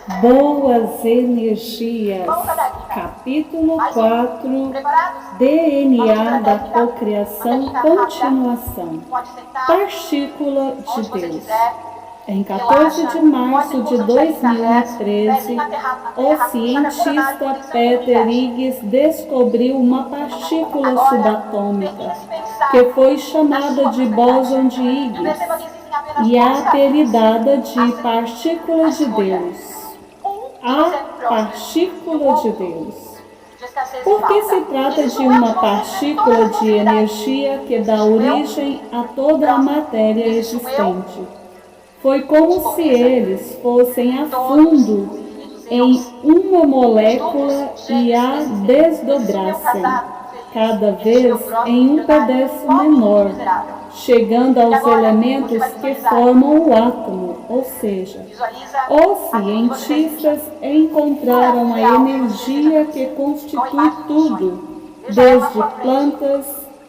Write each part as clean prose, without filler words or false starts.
Boas energias. Capítulo 4. DNA da cocriação, continuação. Partícula de Deus. Em 14 de março de 2013, o cientista Peter Higgs descobriu uma partícula subatômica que foi chamada de bóson de Higgs e apelidada de partícula de Deus. A partícula de Deus. Porque se trata de uma partícula de energia que dá origem a toda a matéria existente. Foi como se eles fossem a fundo em uma molécula e a desdobrassem, cada vez em um pedaço menor, chegando aos elementos que formam o átomo, ou seja, os cientistas encontraram a energia que constitui tudo, desde plantas,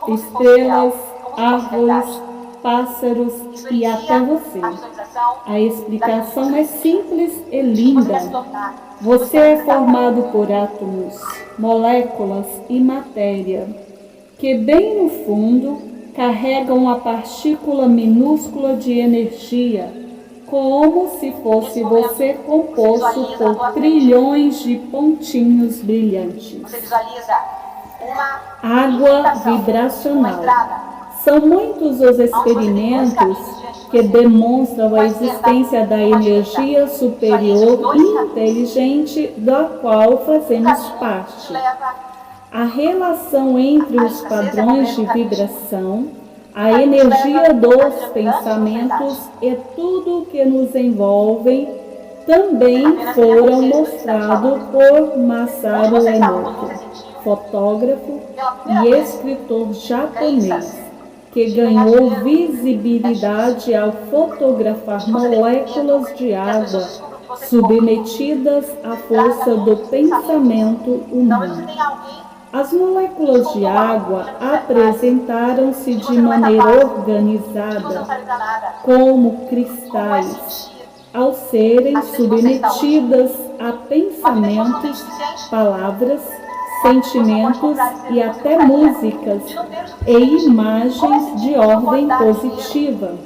estrelas, árvores, pássaros e até você. A explicação é simples e linda. Você é formado por átomos, moléculas e matéria, que bem no fundo carregam a partícula minúscula de energia, como se fosse você composto por trilhões de pontinhos brilhantes. Água vibracional. São muitos os experimentos que demonstram a existência da energia superior e inteligente da qual fazemos parte. A relação entre os padrões de vibração, a energia dos pensamentos e tudo que nos envolve também foram mostrados por Masaru Emoto, fotógrafo e escritor japonês, que ganhou visibilidade ao fotografar moléculas de água submetidas à força do pensamento humano. As moléculas de água apresentaram-se de maneira organizada, como cristais, ao serem submetidas a pensamentos, palavras, sentimentos e até músicas e imagens de ordem positiva,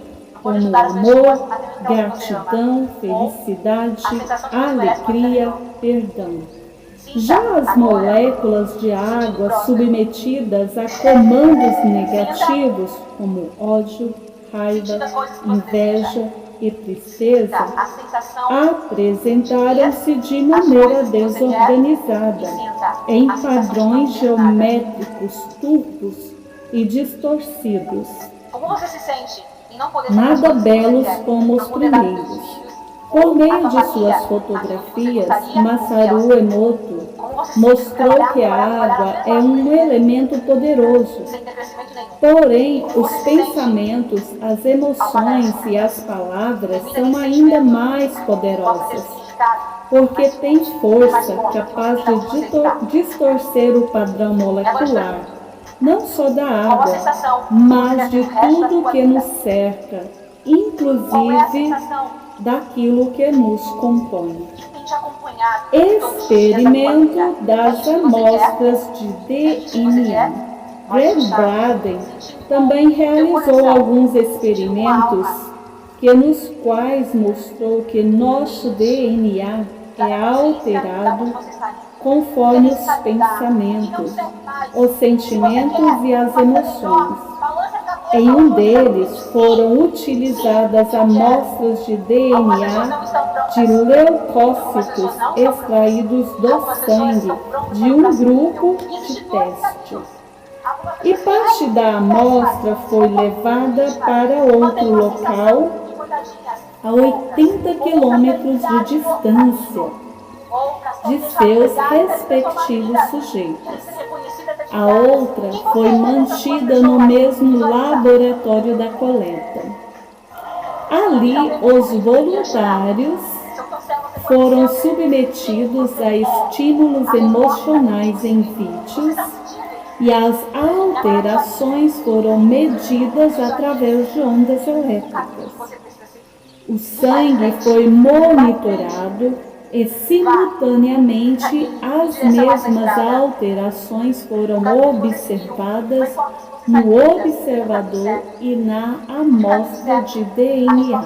como amor, gratidão, felicidade, alegria, perdão. Já as moléculas de água submetidas a comandos negativos, como ódio, raiva, inveja e tristeza, apresentaram-se de maneira desorganizada, em padrões geométricos turvos e distorcidos, nada belos como os primeiros. Por meio de suas fotografias, Masaru Emoto mostrou que a água é um elemento poderoso. Porém, os pensamentos, as emoções e as palavras são ainda mais poderosas, porque têm força capaz de distorcer o padrão molecular, não só da água, mas de tudo que nos cerca, inclusive daquilo que nos compõe. Experimento das amostras de DNA. Greg Braden também realizou alguns experimentos nos quais mostrou que nosso DNA é alterado conforme os pensamentos, os sentimentos e as emoções. Em um deles foram utilizadas amostras de DNA de leucócitos extraídos do sangue de um grupo de teste. E parte da amostra foi levada para outro local a 80 quilômetros de distância de seus respectivos sujeitos. A outra foi mantida no mesmo laboratório da coleta. Ali, os voluntários foram submetidos a estímulos emocionais em vídeos e as alterações foram medidas através de ondas elétricas. O sangue foi monitorado e simultaneamente as mesmas alterações foram observadas no observador e na amostra de DNA,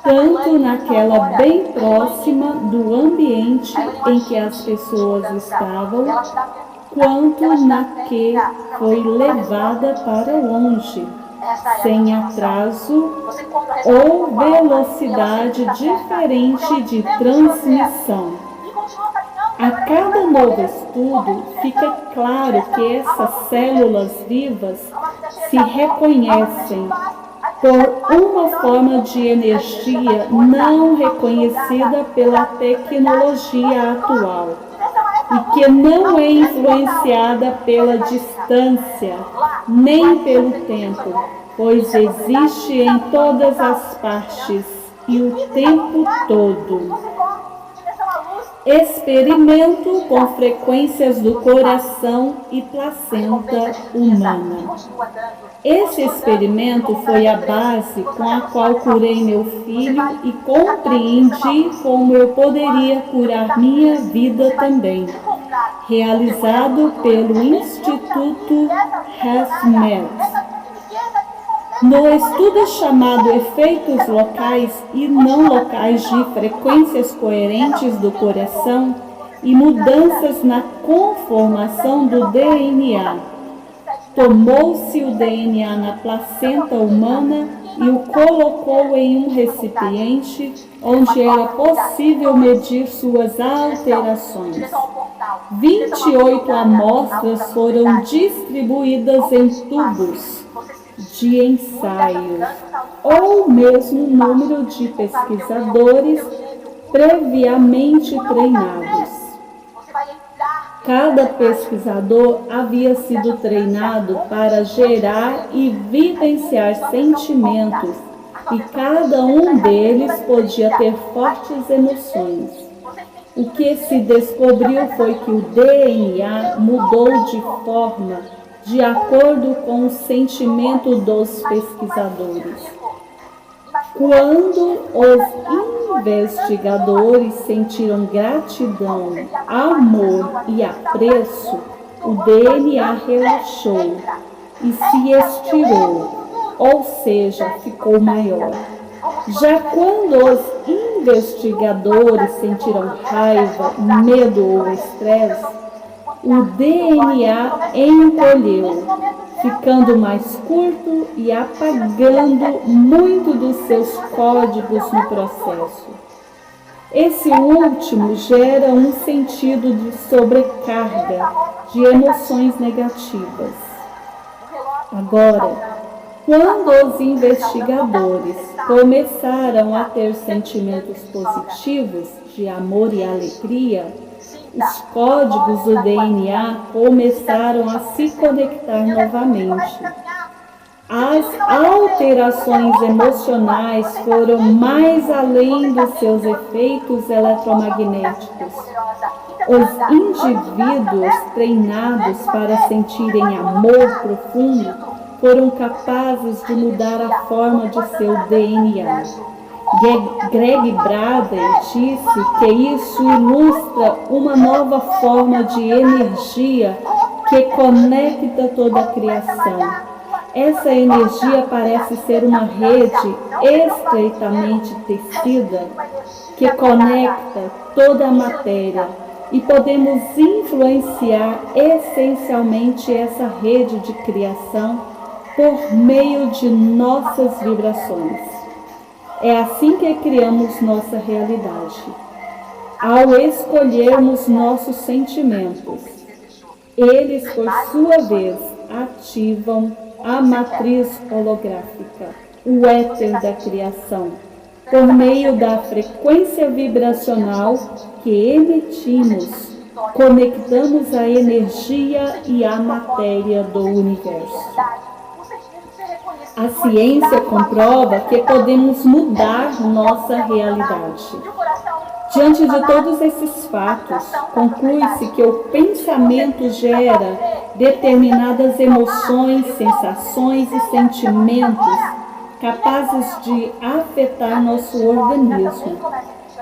tanto naquela bem próxima do ambiente em que as pessoas estavam, quanto na que foi levada para longe, sem atraso ou velocidade diferente de transmissão. A cada novo estudo, fica claro que essas células vivas se reconhecem por uma forma de energia não reconhecida pela tecnologia atual e que não é influenciada pela distância nem pelo tempo, pois existe em todas as partes e o tempo todo. Experimento com frequências do coração e placenta humana. Esse experimento foi a base com a qual curei meu filho e compreendi como eu poderia curar minha vida também, realizado pelo Instituto Hasmelt. No estudo chamado Efeitos Locais e Não Locais de Frequências Coerentes do Coração e Mudanças na Conformação do DNA, tomou-se o DNA na placenta humana e o colocou em um recipiente onde era possível medir suas alterações. 28 amostras foram distribuídas em tubos de ensaio, ou o mesmo número de pesquisadores previamente treinados. Cada pesquisador havia sido treinado para gerar e vivenciar sentimentos, e cada um deles podia ter fortes emoções. O que se descobriu foi que o DNA mudou de forma de acordo com o sentimento dos pesquisadores. Quando os investigadores sentiram gratidão, amor e apreço, o DNA relaxou e se estirou, ou seja, ficou maior. Já quando os investigadores sentiram raiva, medo ou estresse, o DNA encolheu, ficando mais curto e apagando muito dos seus códigos no processo. Esse último gera um sentido de sobrecarga, de emoções negativas. Agora, quando os investigadores começaram a ter sentimentos positivos de amor e alegria, os códigos do DNA começaram a se conectar novamente. As alterações emocionais foram mais além dos seus efeitos eletromagnéticos. Os indivíduos treinados para sentirem amor profundo foram capazes de mudar a forma de seu DNA. Greg Braden disse que isso ilustra uma nova forma de energia que conecta toda a criação. Essa energia parece ser uma rede estreitamente tecida que conecta toda a matéria e podemos influenciar essencialmente essa rede de criação por meio de nossas vibrações. É assim que criamos nossa realidade. Ao escolhermos nossos sentimentos, eles, por sua vez, ativam a matriz holográfica, o éter da criação, por meio da frequência vibracional que emitimos, conectamos a energia e a matéria do universo. A ciência comprova que podemos mudar nossa realidade. Diante de todos esses fatos, conclui-se que o pensamento gera determinadas emoções, sensações e sentimentos capazes de afetar nosso organismo.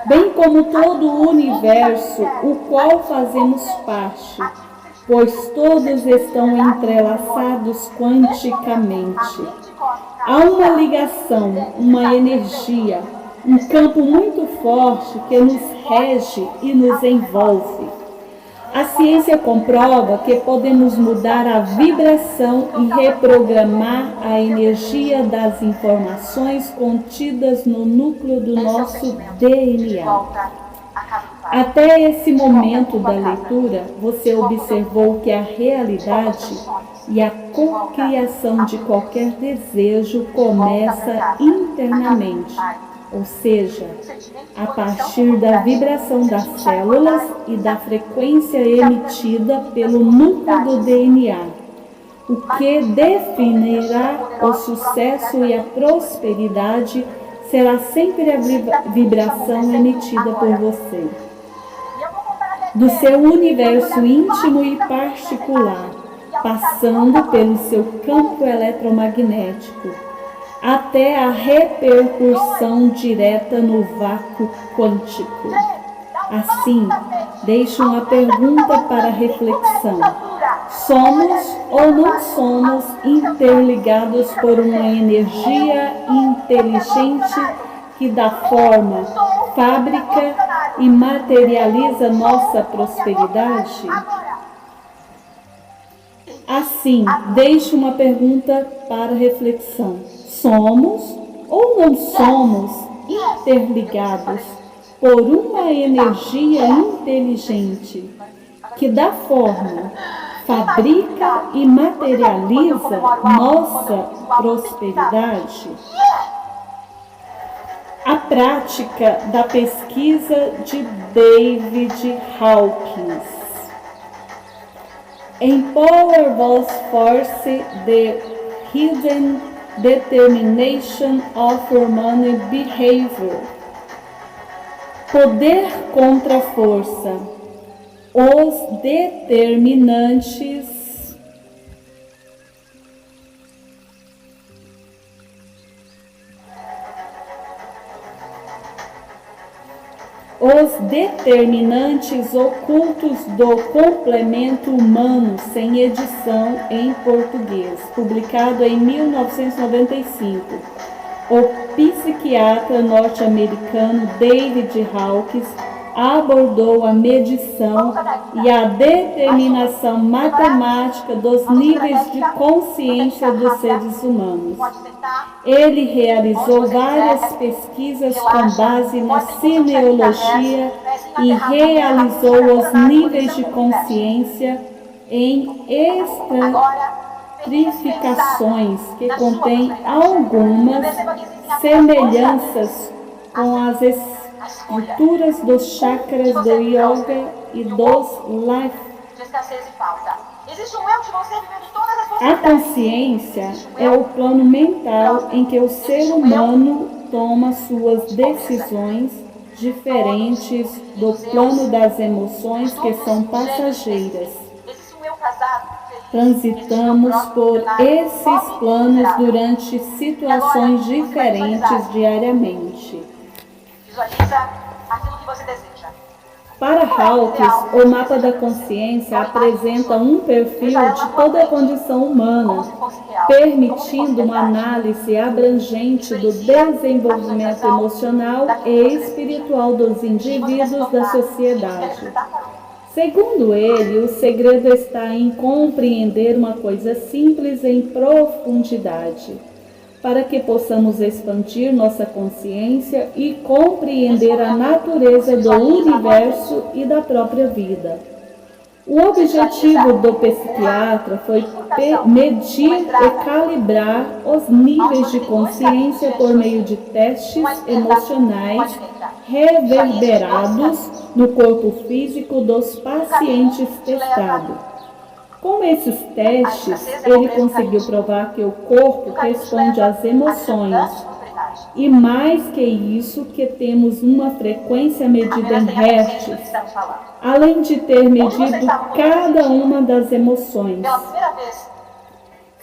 bem como todo o universo, o qual fazemos parte, pois todos estão entrelaçados quanticamente. Há uma ligação, uma energia, um campo muito forte que nos rege e nos envolve. A ciência comprova que podemos mudar a vibração e reprogramar a energia das informações contidas no núcleo do nosso DNA. Até esse momento da leitura, você observou que a realidade e a cocriação de qualquer desejo começa internamente, ou seja, a partir da vibração das células e da frequência emitida pelo núcleo do DNA, o que definirá o sucesso e a prosperidade será sempre a vibração emitida por você, do seu universo íntimo e particular, passando pelo seu campo eletromagnético, até a repercussão direta no vácuo quântico. Assim, deixo uma pergunta para reflexão. Somos ou não somos interligados por uma energia inteligente que dá forma, fábrica e materializa nossa prosperidade? Assim, deixo uma pergunta para reflexão. Somos ou não somos interligados por uma energia inteligente que dá forma, fabrica e materializa nossa prosperidade? A prática da pesquisa de David Hawkins. Em Powerhouse Force, The Hidden Determination of Human Behavior. Poder contra força. Os determinantes ocultos do complemento humano, sem edição em português, publicado em 1995. O psiquiatra norte-americano David Hawkins abordou a medição e a determinação matemática dos níveis de consciência dos seres humanos. Ele realizou várias pesquisas com base na sineologia e realizou os níveis de consciência em estratificações que contêm algumas semelhanças com as estruturas dos chakras do yoga e dos life. A consciência é o plano mental em que o ser humano toma suas decisões, diferentes do plano das emoções, que são passageiras. Transitamos por esses planos durante situações diferentes diariamente. Visualiza aquilo que você deseja. Para Hawkins, o mapa da consciência apresenta um perfil de toda a condição humana, permitindo uma análise abrangente do desenvolvimento emocional e espiritual dos indivíduos da sociedade. Segundo ele, o segredo está em compreender uma coisa simples em profundidade, para que possamos expandir nossa consciência e compreender a natureza do universo e da própria vida. O objetivo do psiquiatra foi medir e calibrar os níveis de consciência por meio de testes emocionais reverberados no corpo físico dos pacientes testados. Com esses testes, ele conseguiu provar que o corpo responde às emoções. E mais que isso, que temos uma frequência medida em hertz, além de ter medido cada uma das emoções.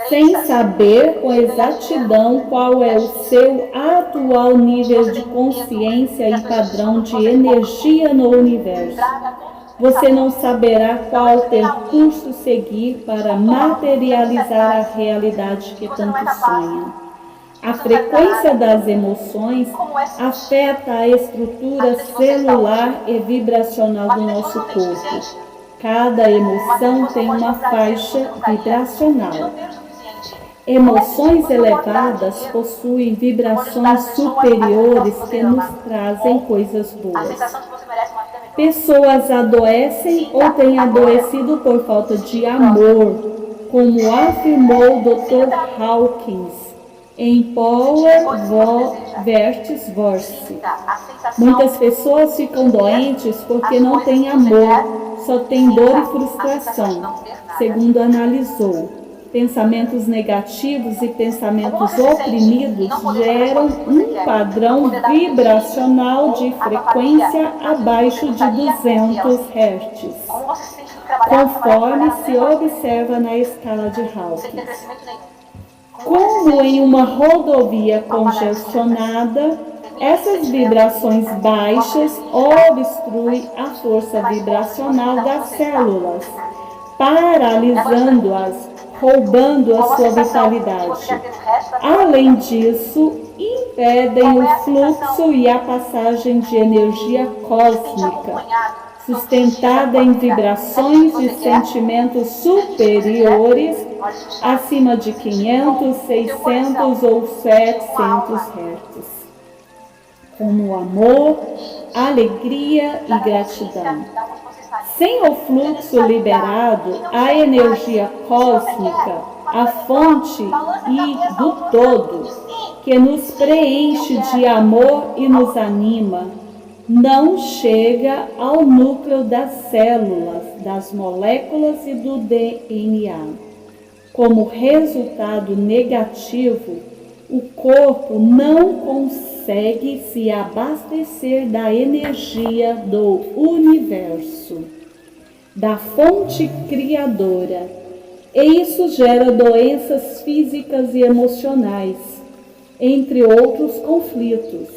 sem saber com exatidão qual é o seu atual nível de consciência e padrão de energia no universo. Você não saberá qual percurso seguir para materializar a realidade que tanto sonha. A frequência das emoções afeta a estrutura celular e vibracional do nosso corpo. Cada emoção tem uma faixa vibracional. Emoções elevadas possuem vibrações superiores que nos trazem coisas boas. Pessoas adoecem ou têm adoecido por falta de amor, como afirmou Dr. Hawkins em Power vs. Force. Muitas pessoas ficam doentes porque não têm amor, só têm dor e frustração, segundo analisou. Pensamentos negativos e pensamentos oprimidos geram um padrão vibracional de frequência abaixo de 200 Hz, conforme se observa na escala de Hawkins. Como em uma rodovia congestionada, essas vibrações baixas obstruem a força vibracional das células, paralisando-as, roubando a sua vitalidade. Além disso, impedem o fluxo e a passagem de energia cósmica, sustentada em vibrações de sentimentos superiores, acima de 500, 600 ou 700 Hz, como amor, alegria e gratidão. Sem o fluxo liberado, a energia cósmica, a fonte e do todo, que nos preenche de amor e nos anima, não chega ao núcleo das células, das moléculas e do DNA. Como resultado negativo, o corpo não consegue se abastecer da energia do universo, da fonte criadora, e isso gera doenças físicas e emocionais, entre outros conflitos.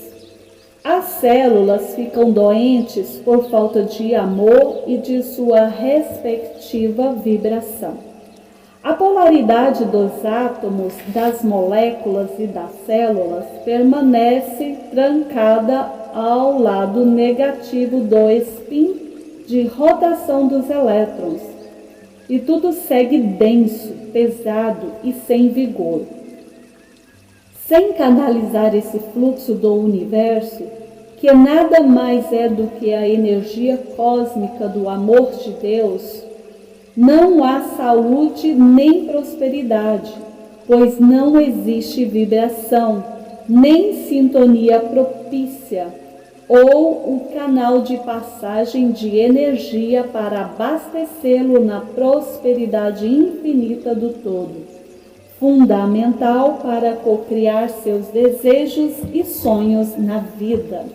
As células ficam doentes por falta de amor e de sua respectiva vibração. A polaridade dos átomos, das moléculas e das células permanece trancada ao lado negativo do spin de rotação dos elétrons, e tudo segue denso, pesado e sem vigor. Sem canalizar esse fluxo do universo, que nada mais é do que a energia cósmica do amor de Deus, não há saúde nem prosperidade, pois não existe vibração, nem sintonia propícia, ou um canal de passagem de energia para abastecê-lo na prosperidade infinita do todo, fundamental para cocriar seus desejos e sonhos na vida.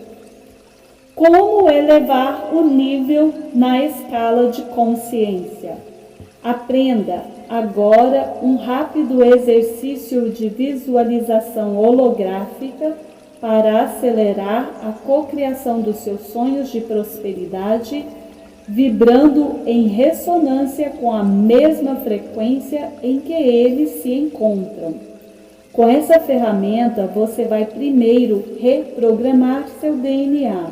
Como elevar o nível na escala de consciência? Aprenda agora um rápido exercício de visualização holográfica para acelerar a cocriação dos seus sonhos de prosperidade, vibrando em ressonância com a mesma frequência em que eles se encontram. Com essa ferramenta, você vai primeiro reprogramar seu DNA,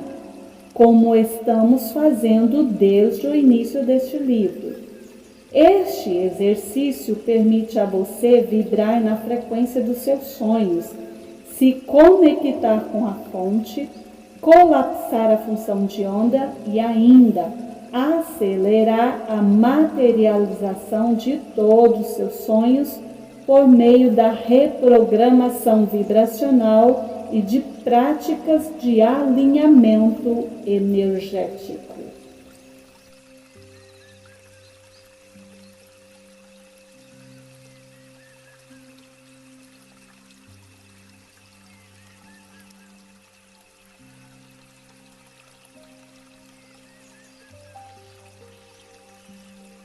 como estamos fazendo desde o início deste livro. Este exercício permite a você vibrar na frequência dos seus sonhos, se conectar com a fonte, colapsar a função de onda e ainda acelerar a materialização de todos os seus sonhos por meio da reprogramação vibracional e de práticas de alinhamento energético.